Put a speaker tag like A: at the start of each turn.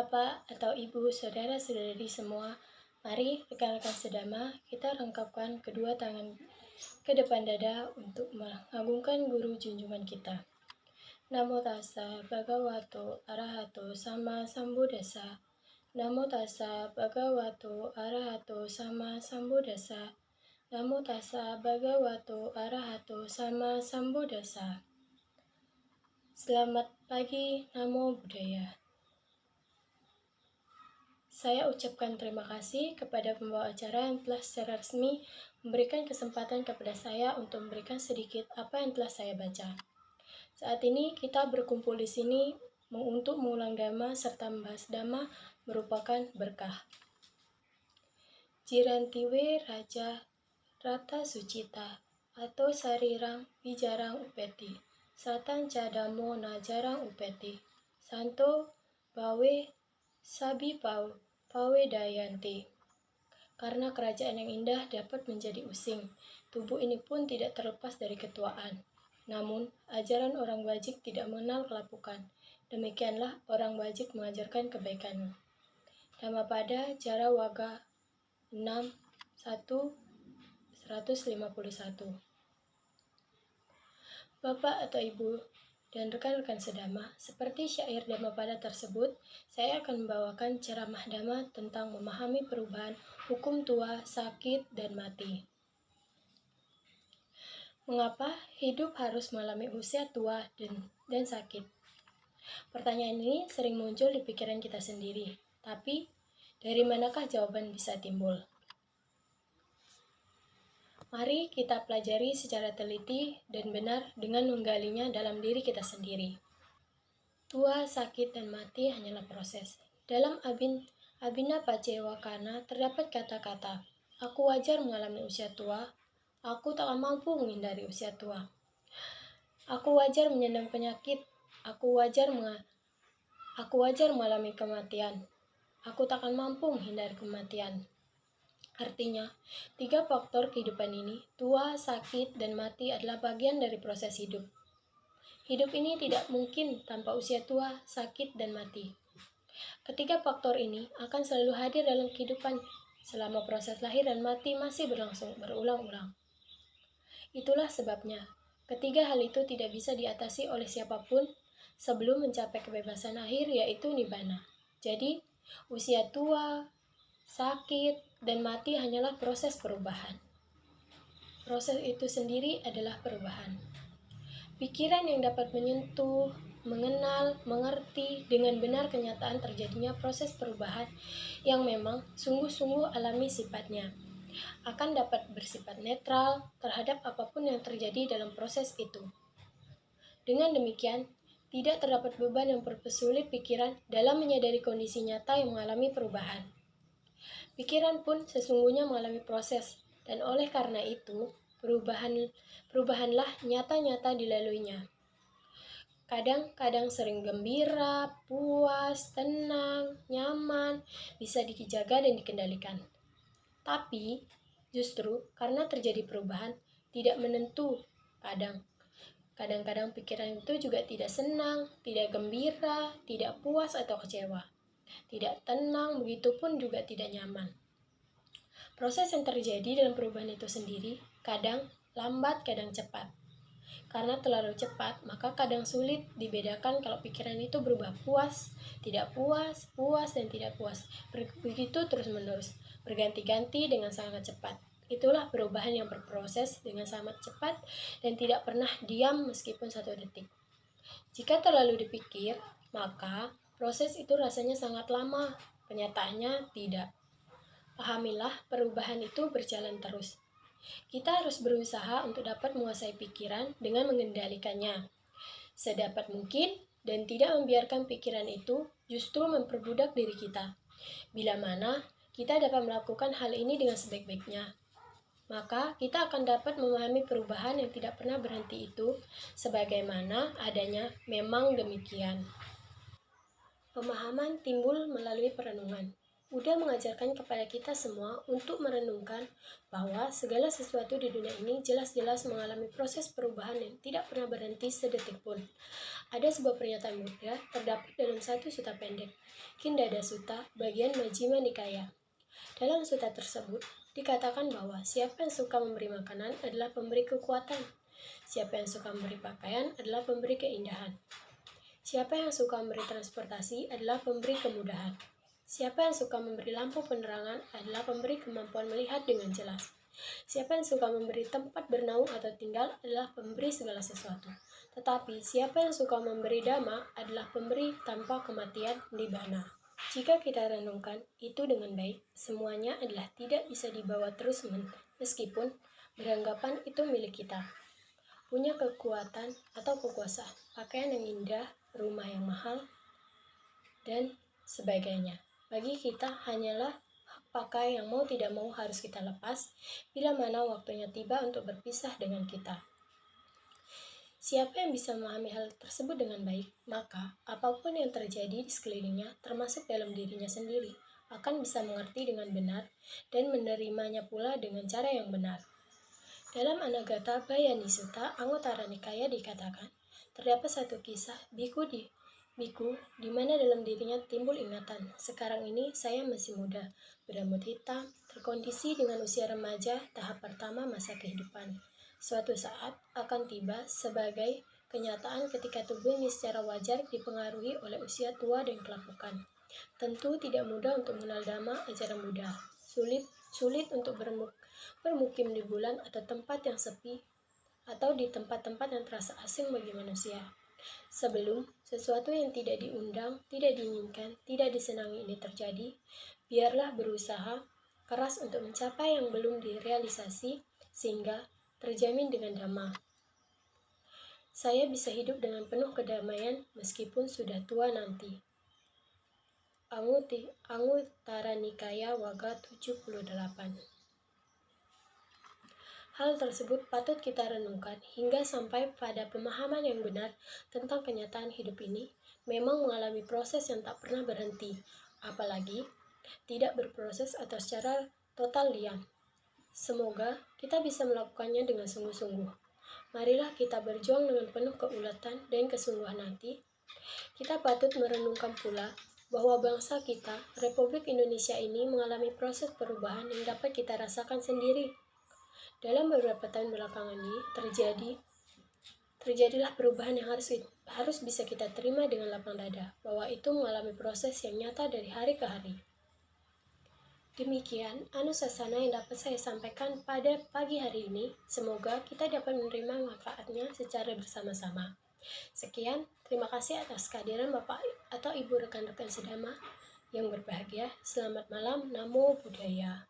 A: Bapak atau Ibu, saudara-saudari semua, mari rekan-rekan sedama kita rangkapkan kedua tangan ke depan dada untuk mengagungkan guru junjungan kita. Namo tassa bhagavato arahato sama sambuddhassa. Namo tassa bhagavato arahato sama sambuddhassa. Namo tassa bhagavato arahato sama sambuddhassa. Selamat pagi, Namo Buddhaya. Saya ucapkan terima kasih kepada pembawa acara yang telah secara resmi memberikan kesempatan kepada saya untuk memberikan sedikit apa yang telah saya baca. Saat ini kita berkumpul di sini untuk mengulang dhamma serta membahas dhamma merupakan berkah. Jirantiwe Raja Rata Sucita atau Sarirang Bijarang Upeti Satan Cadamo Najarang Upeti Santo Bawe Sabi Pawe Dayanti. Karena kerajaan yang indah dapat menjadi using, tubuh ini pun tidak terlepas dari ketuaan. Namun, ajaran orang wajik tidak mengenal kelapukan. Demikianlah orang wajik mengajarkan kebaikan. Dhammapada Jara Waga 6.1.151. Bapak atau Ibu dan rekan-rekan sedama, seperti syair Dhammapada tersebut, saya akan membawakan ceramah dhamma tentang memahami perubahan hukum tua, sakit, dan mati. Mengapa hidup harus mengalami usia tua dan sakit? Pertanyaan ini sering muncul di pikiran kita sendiri, tapi dari manakah jawaban bisa timbul? Mari kita pelajari secara teliti dan benar dengan menggalinya dalam diri kita sendiri. Tua, sakit, dan mati hanyalah proses. Dalam Abhinavajewakana terdapat kata-kata, aku wajar mengalami usia tua, aku tak akan mampu menghindari usia tua. Aku wajar menyandang penyakit, aku wajar mengalami kematian, aku tak akan mampu menghindari kematian. Artinya, 3 faktor kehidupan ini, tua, sakit, dan mati adalah bagian dari proses hidup. Hidup ini tidak mungkin tanpa usia tua, sakit, dan mati. Ketiga faktor ini akan selalu hadir dalam kehidupan selama proses lahir dan mati masih berlangsung berulang-ulang. Itulah sebabnya, ketiga hal itu tidak bisa diatasi oleh siapapun sebelum mencapai kebebasan akhir, yaitu nibbana. Jadi, usia tua, sakit, dan mati hanyalah proses perubahan. Proses itu sendiri adalah perubahan. Pikiran yang dapat menyentuh, mengenal, mengerti dengan benar kenyataan terjadinya proses perubahan yang memang sungguh-sungguh alami sifatnya, akan dapat bersifat netral terhadap apapun yang terjadi dalam proses itu. Dengan demikian, tidak terdapat beban yang mempersulit pikiran dalam menyadari kondisi nyata yang mengalami perubahan. Pikiran pun sesungguhnya mengalami proses, dan oleh karena itu, perubahanlah nyata-nyata dilaluinya. Kadang-kadang sering gembira, puas, tenang, nyaman, bisa dijaga dan dikendalikan. Tapi, justru karena terjadi perubahan, tidak menentu Kadang-kadang pikiran itu juga tidak senang, tidak gembira, tidak puas atau kecewa. Tidak tenang, begitupun juga tidak nyaman. Proses yang terjadi dalam perubahan itu sendiri kadang lambat, kadang cepat. Karena terlalu cepat, maka kadang sulit dibedakan kalau pikiran itu berubah puas, tidak puas, puas, dan tidak puas. Begitu terus-menerus, berganti-ganti dengan sangat cepat. Itulah perubahan yang berproses dengan sangat cepat dan tidak pernah diam meskipun 1 detik. Jika terlalu dipikir, maka proses itu rasanya sangat lama, kenyataannya tidak. Pahamilah, perubahan itu berjalan terus. Kita harus berusaha untuk dapat menguasai pikiran dengan mengendalikannya sedapat mungkin dan tidak membiarkan pikiran itu justru memperbudak diri kita. Bila mana kita dapat melakukan hal ini dengan sebaik-baiknya, maka kita akan dapat memahami perubahan yang tidak pernah berhenti itu sebagaimana adanya memang demikian. Pemahaman timbul melalui perenungan. Buddha mengajarkan kepada kita semua untuk merenungkan bahwa segala sesuatu di dunia ini jelas-jelas mengalami proses perubahan yang tidak pernah berhenti sedetik pun. Ada sebuah pernyataan Buddha terdapat dalam satu sutta pendek, Kindada Sutta, bagian Majjhima Nikaya. Dalam sutta tersebut, dikatakan bahwa siapa yang suka memberi makanan adalah pemberi kekuatan. Siapa yang suka memberi pakaian adalah pemberi keindahan. Siapa yang suka memberi transportasi adalah pemberi kemudahan. Siapa yang suka memberi lampu penerangan adalah pemberi kemampuan melihat dengan jelas. Siapa yang suka memberi tempat bernaung atau tinggal adalah pemberi segala sesuatu. Tetapi siapa yang suka memberi dhamma adalah pemberi tanpa kematian nibbana. Jika kita renungkan itu dengan baik, semuanya adalah tidak bisa dibawa terus meskipun beranggapan itu milik kita. Punya kekuatan atau kekuasaan, pakaian yang indah, rumah yang mahal, dan sebagainya. Bagi kita hanyalah hak pakai yang mau tidak mau harus kita lepas bila mana waktunya tiba untuk berpisah dengan kita. Siapa yang bisa memahami hal tersebut dengan baik, maka apapun yang terjadi di sekelilingnya, termasuk dalam dirinya sendiri, akan bisa mengerti dengan benar dan menerimanya pula dengan cara yang benar. Dalam Anagata Bayani Sutta, Anguttara Nikaya dikatakan, terdapat satu kisah biku di mana dalam dirinya timbul ingatan, sekarang ini saya masih muda, berambut hitam, terkondisi dengan usia remaja, tahap pertama masa kehidupan. Suatu saat akan tiba sebagai kenyataan ketika tubuh ini secara wajar dipengaruhi oleh usia tua dan kelapukan. Tentu tidak mudah untuk mengenal Dhamma ajaran Buddha, sulit untuk bermukim di bulan atau tempat yang sepi atau di tempat-tempat yang terasa asing bagi manusia. Sebelum sesuatu yang tidak diundang, tidak diinginkan, tidak disenangi ini terjadi, biarlah berusaha keras untuk mencapai yang belum direalisasi sehingga terjamin dengan Dhamma. Saya bisa hidup dengan penuh kedamaian meskipun sudah tua nanti. Anguttara Nikaya Wagga 78. Hal tersebut patut kita renungkan hingga sampai pada pemahaman yang benar tentang kenyataan hidup ini memang mengalami proses yang tak pernah berhenti, apalagi tidak berproses atau secara total diam. Semoga kita bisa melakukannya dengan sungguh-sungguh. Marilah kita berjuang dengan penuh keulatan dan kesungguhan hati. Kita patut merenungkan pula bahwa bangsa kita, Republik Indonesia ini mengalami proses perubahan yang dapat kita rasakan sendiri. Dalam beberapa tahun belakangan ini terjadilah perubahan yang harus bisa kita terima dengan lapang dada, bahwa itu mengalami proses yang nyata dari hari ke hari. Demikian anusasana yang dapat saya sampaikan pada pagi hari ini. Semoga kita dapat menerima manfaatnya secara bersama-sama. Sekian, terima kasih atas kehadiran Bapak atau Ibu rekan-rekan sedama yang berbahagia. Selamat malam, Namo Buddhaya.